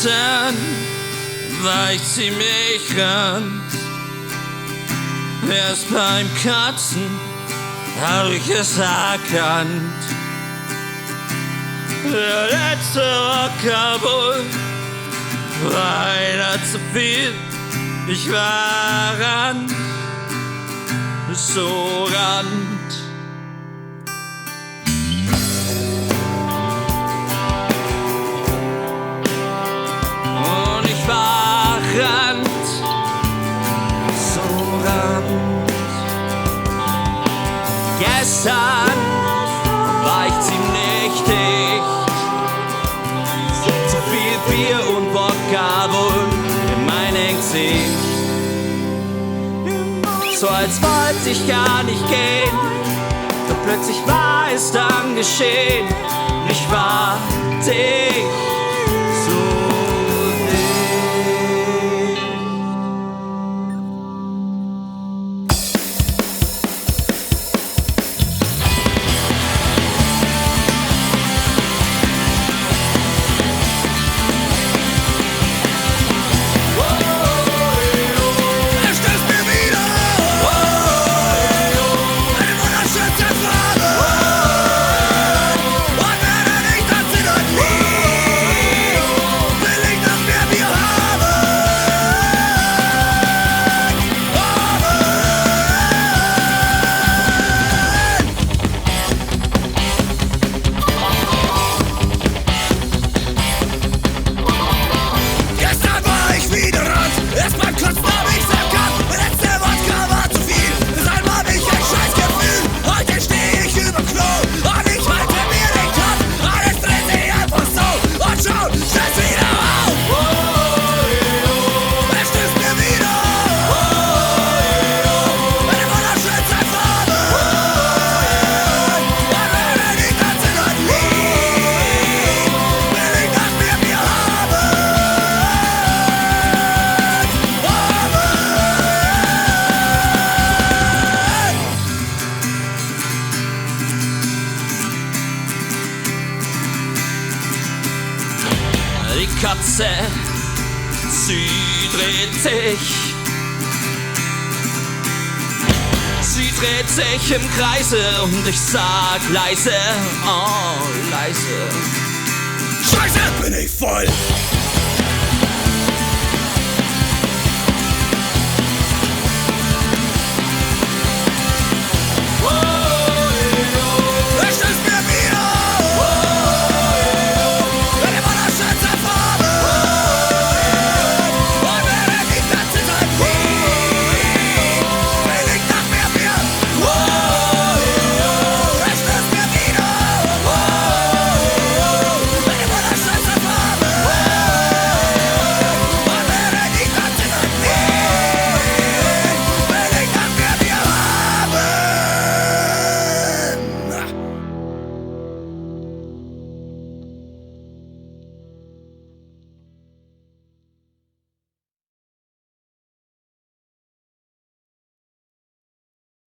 Gestern war ich ziemlich ran. Erst beim Katzen hab ich es erkannt. Der letzte Rockabul war einer zu viel. Ich war ran, so ran. Gestern war ich ziemlich dicht. Zu viel Bier und Wodka wohl in meinem Gesicht. So als wollte ich gar nicht gehen, doch plötzlich war es dann geschehen. Ich war dicht, so die Katze, sie dreht sich. Sie dreht sich im Kreise und ich sag leise, oh leise. Scheiße, bin ich voll!